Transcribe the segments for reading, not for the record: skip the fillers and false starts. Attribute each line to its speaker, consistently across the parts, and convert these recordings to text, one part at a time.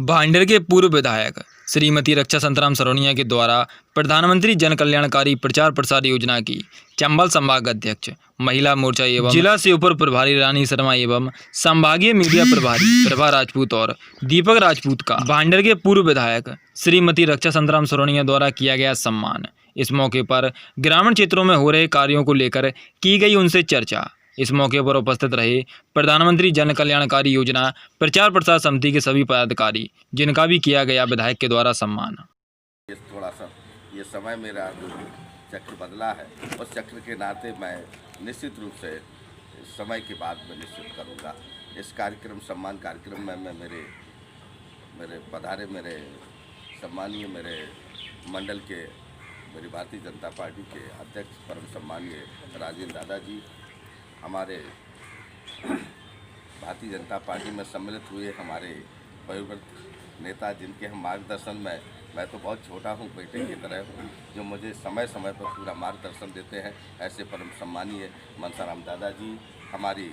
Speaker 1: भांडेर के पूर्व विधायक श्रीमती रक्षा संतराम सरोनिया के द्वारा प्रधानमंत्री जन कल्याणकारी प्रचार प्रसार योजना की चंबल संभाग अध्यक्ष महिला मोर्चा एवं जिला से ऊपर प्रभारी रानी शर्मा एवं संभागीय मीडिया प्रभारी प्रभा राजपूत और दीपक राजपूत का भांडेर के पूर्व विधायक श्रीमती रक्षा संतराम सरोनिया द्वारा किया गया सम्मान। इस मौके पर ग्रामीण क्षेत्रों में हो रहे कार्यों को लेकर की गई उनसे चर्चा। इस मौके पर उपस्थित रहे प्रधानमंत्री जन कल्याणकारी योजना प्रचार प्रसार समिति के सभी पदाधिकारी, जिनका भी किया गया विधायक के द्वारा सम्मान।
Speaker 2: थोड़ा सा ये समय मेरा जो चक्र बदला है, उस चक्र के नाते मैं निश्चित रूप से समय की बात में निश्चित करूँगा। इस कार्यक्रम सम्मान कार्यक्रम में मैं मेरे पधारे मेरे सम्मानीय मेरे मंडल के मेरी भारतीय जनता पार्टी के अध्यक्ष परम सम्मानीय राजेंद्र दादाजी, हमारे भारतीय जनता पार्टी में सम्मिलित हुए हमारे वयोवृद्ध नेता, जिनके हम मार्गदर्शन में मैं तो बहुत छोटा हूँ, बेटे की तरह हूँ, जो मुझे समय समय पर पूरा मार्गदर्शन देते हैं, ऐसे परम सम्मानीय मनसाराम दादाजी, हमारी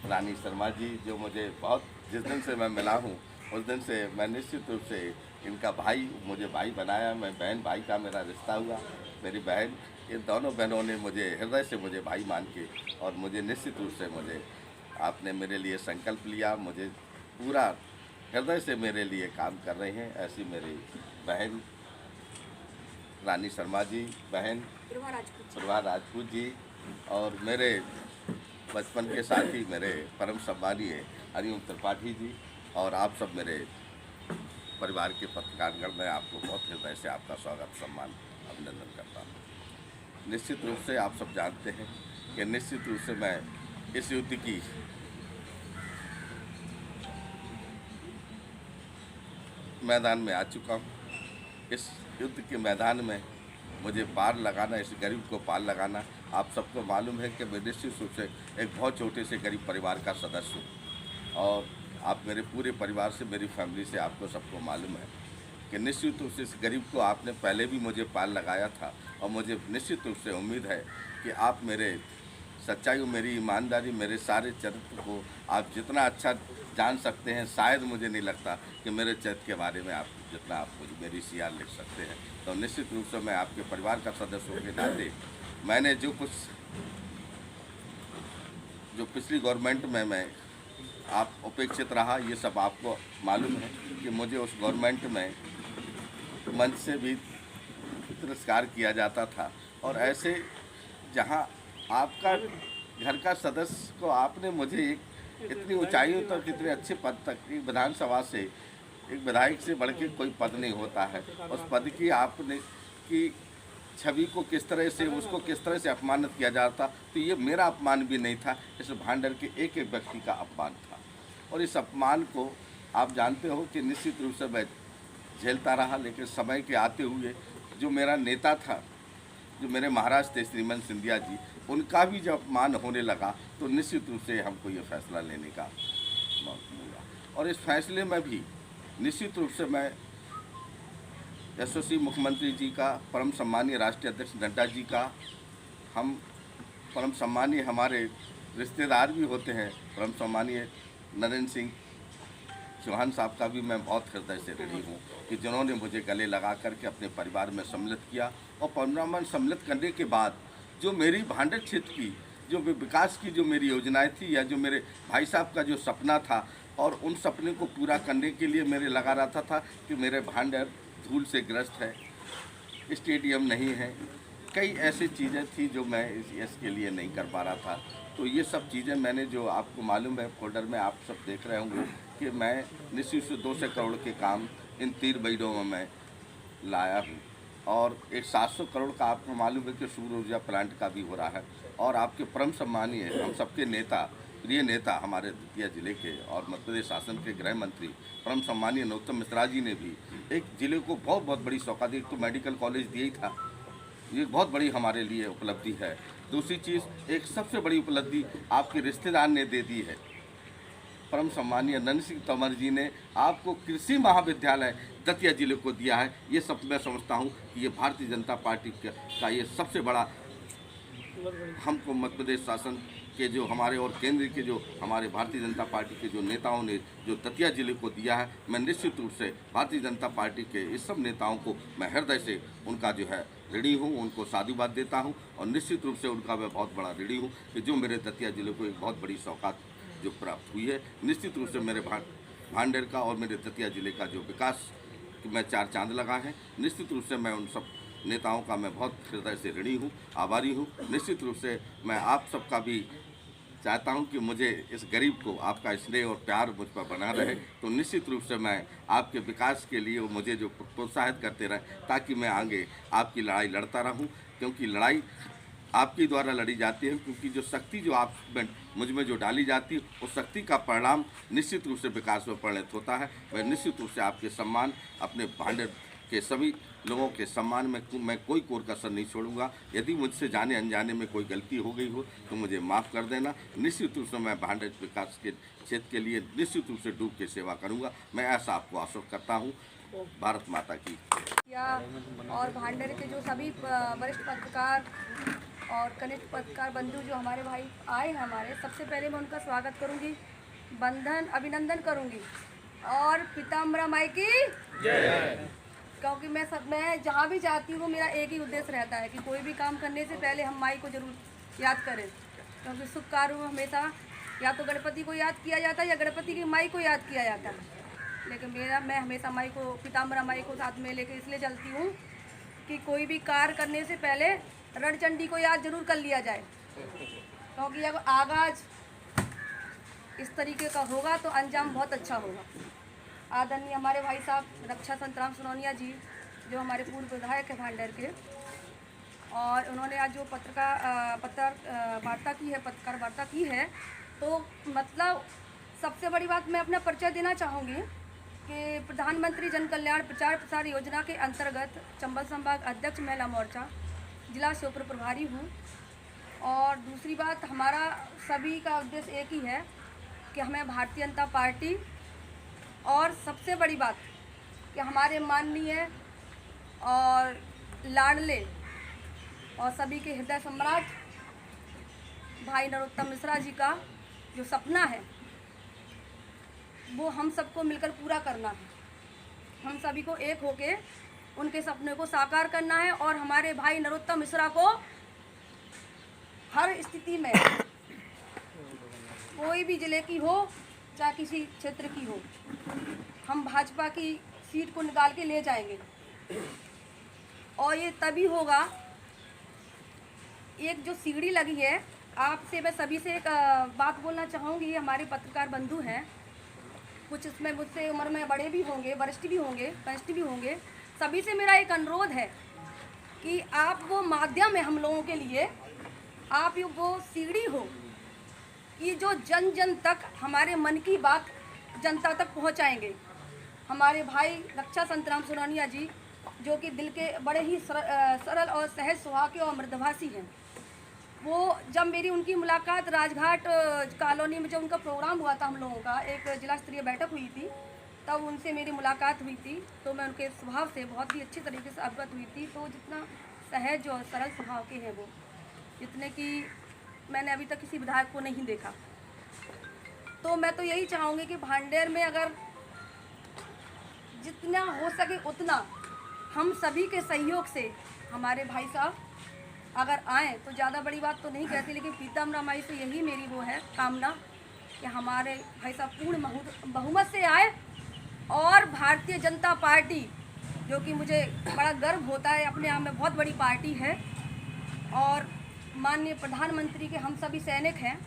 Speaker 2: रानी शर्मा जी, जो मुझे बहुत जिस दिन से मैं मिला हूँ उस दिन से मैं निश्चित रूप से इनका भाई, मुझे भाई बनाया, मैं बहन भाई का मेरा रिश्ता हुआ। मेरी बहन, इन दोनों बहनों ने मुझे हृदय से मुझे भाई मान के और मुझे निश्चित रूप से मुझे आपने मेरे लिए संकल्प लिया, मुझे पूरा हृदय से मेरे लिए काम कर रहे हैं। ऐसी मेरी बहन रानी शर्मा जी, बहन प्रभा राजपूत जी और मेरे बचपन के साथी मेरे परम सम्मानीय हरिओम त्रिपाठी जी और आप सब मेरे परिवार के पत्रकारगण, मैं आपको बहुत हृदय से आपका स्वागत सम्मान अभिनंदन करता हूँ। निश्चित रूप से आप सब जानते हैं कि निश्चित रूप से मैं इस युद्ध की मैदान में आ चुका हूँ। इस युद्ध के मैदान में मुझे पार लगाना, इस गरीब को पार लगाना, आप सबको मालूम है कि मैं निश्चित रूप से एक बहुत छोटे से गरीब परिवार का सदस्य हूँ और आप मेरे पूरे परिवार से, मेरी फैमिली से आपको सबको मालूम है कि निश्चित रूप से इस गरीब को आपने पहले भी मुझे पार लगाया था और मुझे निश्चित रूप से उम्मीद है कि आप मेरे सच्चाई, मेरी ईमानदारी, मेरे सारे चरित्र को आप जितना अच्छा जान सकते हैं, शायद मुझे नहीं लगता कि मेरे चरित्र के बारे में आप जितना आप मेरी सीआर लिख सकते हैं। तो निश्चित रूप से मैं आपके परिवार का सदस्य होने के नाते मैंने जो पिछली गवर्नमेंट में मैं आप उपेक्षित रहा, ये सब आपको मालूम है कि मुझे उस गवर्नमेंट में मंच से भी तिरस्कार किया जाता था और ऐसे जहां आपका घर का सदस्य को आपने मुझे एक इतनी ऊंचाइयों तक, इतने अच्छे पद तक, एक विधानसभा से, एक विधायक से बढ़ के कोई पद नहीं होता है, उस पद की आपने की छवि को किस तरह से, उसको किस तरह से अपमानित किया जाता, तो ये मेरा अपमान भी नहीं था, इस भांडेर के एक एक व्यक्ति का अपमान था। और इस अपमान को आप जानते हो कि निश्चित रूप से मैं झेलता रहा, लेकिन समय के आते हुए जो मेरा नेता था, जो मेरे महाराज थे श्रीमन सिंधिया जी, उनका भी जब अपमान होने लगा तो निश्चित रूप से हमको ये फैसला लेने का मौका मिला। और इस फैसले में भी निश्चित रूप से मैं यशस्वी मुख्यमंत्री जी का, परम सम्मानीय राष्ट्रीय अध्यक्ष नड्डा जी का, हम परम सम्मानीय हमारे रिश्तेदार भी होते हैं, परम सम्मानीय नरेंद्र सिंह चौहान साहब का भी मैं बहुत हृदय से ऋणी हूँ कि जिन्होंने मुझे गले लगा करके अपने परिवार में सम्मिलित किया और परिवार में सम्मिलित करने के बाद जो मेरी भांडेर क्षेत्र की जो विकास की जो मेरी योजनाएं थी या जो मेरे भाई साहब का जो सपना था, और उन सपने को पूरा करने के लिए मेरे लगा रहता था कि मेरे भांडेर धूल से ग्रस्त है, स्टेडियम नहीं है, कई ऐसी चीज़ें थी जो मैं इसके लिए नहीं कर पा रहा था। तो ये सब चीज़ें मैंने, जो आपको मालूम है फोल्डर में आप सब देख रहे होंगे कि मैं निश्चित से 200 करोड़ के काम इन 3 महीनों में मैं लाया हूँ और एक 700 करोड़ का आपको मालूम है कि सूर्य ऊर्जा प्लांट का भी हो रहा है। और आपके परम सम्मानीय हम सबके नेता, प्रिय नेता हमारे दतिया जिले के और मध्य प्रदेश शासन के गृह मंत्री परम सम्मानीय नरोत्तम मिश्रा जी ने भी एक जिले को बहुत बड़ी सौगात दी। तो मेडिकल कॉलेज दिया ही था, ये बहुत बड़ी हमारे लिए उपलब्धि है। दूसरी चीज़, एक सबसे बड़ी उपलब्धि आपके रिश्तेदार ने दे दी है, परम सम्मानीय नंद सिंह तोमर जी ने आपको कृषि महाविद्यालय दतिया जिले को दिया है। ये सब मैं समझता हूँ कि ये भारतीय जनता पार्टी का ये सबसे बड़ा हमको मध्य प्रदेश शासन के जो हमारे और केंद्र के जो हमारे भारतीय जनता पार्टी के जो नेताओं ने जो दतिया जिले को दिया है, मैं निश्चित रूप से भारतीय जनता पार्टी के इस सब नेताओं को मैं हृदय से उनका जो है ऋणी हूँ, उनको साधुवाद देता हूँ और निश्चित रूप से उनका मैं बहुत बड़ा ऋणी हूँ कि जो मेरे दतिया जिले को एक बहुत बड़ी सौगात जो प्राप्त हुई है। निश्चित रूप से मेरे भांडेर का और मेरे दतिया जिले का जो विकास में चार चांद लगा है, निश्चित रूप से मैं उन सब नेताओं का मैं बहुत हृदय से ऋणी हूँ, आभारी हूँ। निश्चित रूप से मैं आप सबका भी चाहता हूँ कि मुझे इस गरीब को आपका स्नेह और प्यार मुझ पर बना रहे, तो निश्चित रूप से मैं आपके विकास के लिए मुझे जो प्रोत्साहित करते रहे, ताकि मैं आगे आपकी लड़ाई लड़ता रहूँ, क्योंकि लड़ाई आपके द्वारा लड़ी जाती है, क्योंकि जो शक्ति जो आप में मुझ में जो डाली जाती है, उस शक्ति का परिणाम निश्चित रूप से विकास में परिणत होता है। मैं निश्चित रूप से आपके सम्मान, अपने भांडेर के सभी लोगों के सम्मान में मैं कोई कोर कसर नहीं छोड़ूंगा। यदि मुझसे जाने अनजाने में कोई गलती हो गई हो तो मुझे माफ़ कर देना। निश्चित रूप से मैं भांडेर विकास के क्षेत्र के लिए निश्चित रूप से डूब के सेवा करूंगा। मैं ऐसा आपको आश्वस्त करता हूं। भारत माता की।
Speaker 3: और भांडेर के जो सभी वरिष्ठ पत्रकार और कनिष्ठ पत्रकार बंधु जो हमारे भाई आए हैं हमारे, सबसे पहले मैं उनका स्वागत करूंगी, बंधन अभिनंदन करूंगी और पीताम्बरा माई की जय। क्योंकि मैं जहाँ भी जाती हूँ मेरा एक ही उद्देश्य रहता है कि कोई भी काम करने से पहले हम माई को जरूर याद करें, क्योंकि शुभ कार्यों में हमेशा या तो गणपति को याद किया जाता है या गणपति की माई को याद किया जाता है। लेकिन मैं हमेशा माई को, पीताम्बरा माई को साथ में लेकर इसलिए चलती हूँ कि कोई भी कार्य करने से पहले रणचंडी को याद जरूर कर लिया जाए, क्योंकि अगर आगाज इस तरीके का होगा तो अंजाम बहुत अच्छा होगा। आदरणीय हमारे भाई साहब रक्षा संतराम सोनौनिया जी, जो हमारे पूर्व विधायक है भांडेर के, और उन्होंने आज जो पत्रकार वार्ता की है, तो मतलब सबसे बड़ी बात मैं अपना परिचय देना चाहूँगी कि प्रधानमंत्री जन कल्याण प्रचार प्रसार योजना के अंतर्गत चंबल संभाग अध्यक्ष महिला मोर्चा जिला श्योपुर प्रभारी हूँ। और दूसरी बात, हमारा सभी का उद्देश्य एक ही है कि हमें भारतीय जनता पार्टी, और सबसे बड़ी बात कि हमारे माननीय और लाडले और सभी के हृदय सम्राट भाई नरोत्तम मिश्रा जी का जो सपना है वो हम सबको मिलकर पूरा करना है। हम सभी को एक होके उनके सपने को साकार करना है और हमारे भाई नरोत्तम मिश्रा को हर स्थिति में, कोई भी जिले की हो चाहे किसी क्षेत्र की हो, हम भाजपा की सीट को निकाल के ले जाएंगे। और ये तभी होगा, एक जो सीढ़ी लगी है, आपसे मैं सभी से एक बात बोलना चाहूँगी। हमारे पत्रकार बंधु हैं, कुछ इसमें मुझसे उम्र में बड़े भी होंगे, वरिष्ठ भी होंगे, कनिष्ठ भी होंगे, सभी से मेरा एक अनुरोध है कि आप वो माध्यम है हम लोगों के लिए, आप वो सीढ़ी हो कि जो जन जन तक हमारे मन की बात जनता तक पहुंचाएंगे। हमारे भाई रक्षा संतराम सोनौनिया जी, जो कि दिल के बड़े ही सरल और सहज स्वभाव के और मृदभाषी हैं, वो जब मेरी उनकी मुलाकात राजघाट कॉलोनी में जब उनका प्रोग्राम हुआ था, हम लोगों का एक जिला स्तरीय बैठक हुई थी, तब उनसे मेरी मुलाकात हुई थी, तो मैं उनके स्वभाव से बहुत ही अच्छी तरीके से अवगत हुई थी। तो जितना सहज और सरल स्वभाव के हैं वो, जितने कि मैंने अभी तक किसी विधायक को नहीं देखा। तो मैं तो यही चाहूँगी कि भांडेर में अगर जितना हो सके उतना हम सभी के सहयोग से हमारे भाई साहब अगर आएँ, तो ज़्यादा बड़ी बात तो नहीं कहती, लेकिन पीताम्बरा माई से यही मेरी वो है कामना कि हमारे भाई साहब पूर्ण बहुमत से आए और भारतीय जनता पार्टी, जो कि मुझे बड़ा गर्व होता है, अपने आप में बहुत बड़ी पार्टी है, और माननीय प्रधानमंत्री के हम सभी सैनिक हैं,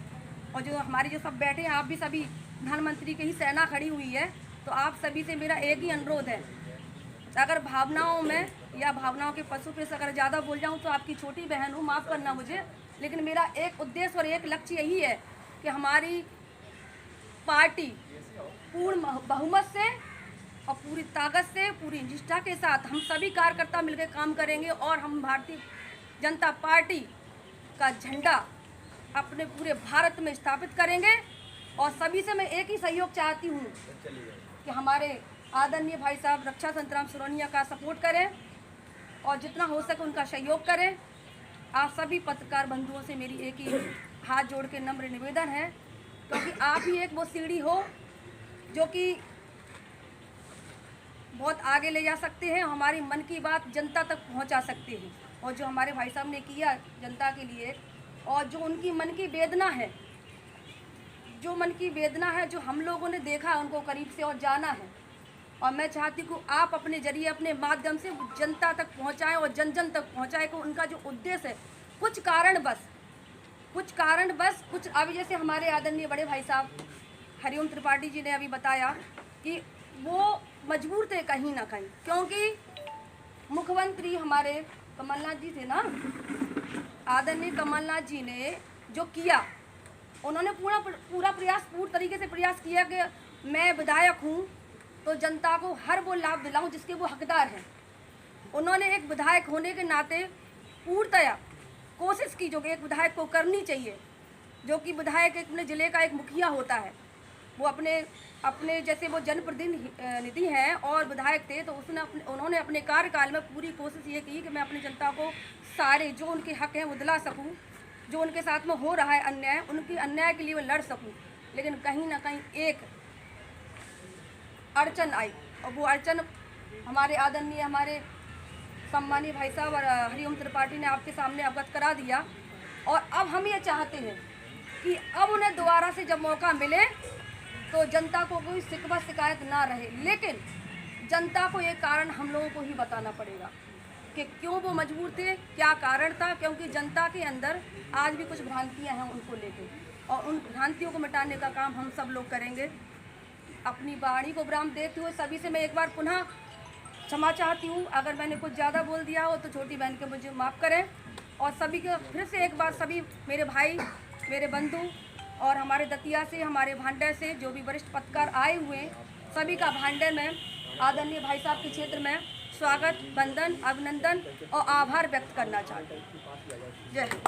Speaker 3: और जो हमारे जो सब बैठे हैं, आप भी सभी प्रधानमंत्री की ही सेना खड़ी हुई है। तो आप सभी से मेरा एक ही अनुरोध है, अगर भावनाओं में या भावनाओं के पशु पे से अगर ज़्यादा बोल जाऊं तो आपकी छोटी बहन हूँ, माफ़ करना मुझे, लेकिन मेरा एक उद्देश्य और एक लक्ष्य यही है कि हमारी पार्टी पूर्ण बहुमत से और पूरी ताकत से, पूरी निष्ठा के साथ हम सभी कार्यकर्ता मिलकर काम करेंगे और हम भारतीय जनता पार्टी का झंडा अपने पूरे भारत में स्थापित करेंगे। और सभी से मैं एक ही सहयोग चाहती हूँ कि हमारे आदरणीय भाई साहब रक्षा संतराम सोनौनिया का सपोर्ट करें और जितना हो सके उनका सहयोग करें, आप सभी पत्रकार बंधुओं से मेरी एक ही हाथ जोड़ के नम्र निवेदन है, क्योंकि आप ही एक वो सीढ़ी हो जो कि बहुत आगे ले जा सकते हैं, हमारी मन की बात जनता तक पहुंचा सकते हैं। और जो हमारे भाई साहब ने किया जनता के लिए, और जो उनकी मन की वेदना है, जो मन की वेदना है, जो हम लोगों ने देखा उनको करीब से और जाना है, और मैं चाहती हूँ आप अपने जरिए अपने माध्यम से जनता तक पहुँचाएँ और जन जन तक पहुँचाएँ कि उनका जो उद्देश्य है कुछ कारण बस कुछ अभी जैसे हमारे आदरणीय बड़े भाई साहब हरिओम त्रिपाठी जी ने अभी बताया कि वो मजबूर थे कहीं ना कहीं, क्योंकि मुख्यमंत्री हमारे कमलनाथ जी थे ना, आदरणीय कमलनाथ जी ने जो किया, उन्होंने पूरी तरीके से प्रयास किया कि मैं विधायक हूँ तो जनता को हर वो लाभ दिलाऊं जिसके वो हकदार हैं। उन्होंने एक विधायक होने के नाते पूर्णतया कोशिश की जो कि एक विधायक को करनी चाहिए, जो कि विधायक अपने ज़िले का एक मुखिया होता है, वो अपने जैसे वो जनप्रतिनिधि हैं और विधायक थे, तो उन्होंने अपने कार्यकाल में पूरी कोशिश ये की कि मैं अपनी जनता को सारे जो उनके हक हैं वो दिला सकूं, जो उनके साथ में हो रहा है अन्याय, उनकी अन्याय के लिए वो लड़ सकूं। लेकिन कहीं ना कहीं एक अड़चन आई, और वो अड़चन हमारे आदरणीय हमारे सम्मानीय भाई साहब और हरिओम त्रिपाठी ने आपके सामने अवगत करा दिया। और अब हम ये चाहते हैं कि अब उन्हें दोबारा से जब मौका मिले तो जनता को कोई शिकवा शिकायत ना रहे, लेकिन जनता को ये कारण हम लोगों को ही बताना पड़ेगा कि क्यों वो मजबूर थे, क्या कारण था, क्योंकि जनता के अंदर आज भी कुछ भ्रांतियां हैं उनको लेके, और उन भ्रांतियों को मिटाने का काम हम सब लोग करेंगे। अपनी वाणी को विराम देते हुए सभी से मैं एक बार पुनः क्षमा चाहती हूँ, अगर मैंने कुछ ज़्यादा बोल दिया हो तो छोटी बहन के मुझे माफ़ करें। और सभी को फिर से एक बार सभी मेरे भाई, मेरे बंधु और हमारे दतिया से, हमारे भांडर से जो भी वरिष्ठ पत्रकार आए हुए हैं, सभी का भांडर में आदरणीय भाई साहब के क्षेत्र में स्वागत, वंदन, अभिनंदन और आभार व्यक्त करना चाहते हैं। जय हिंद।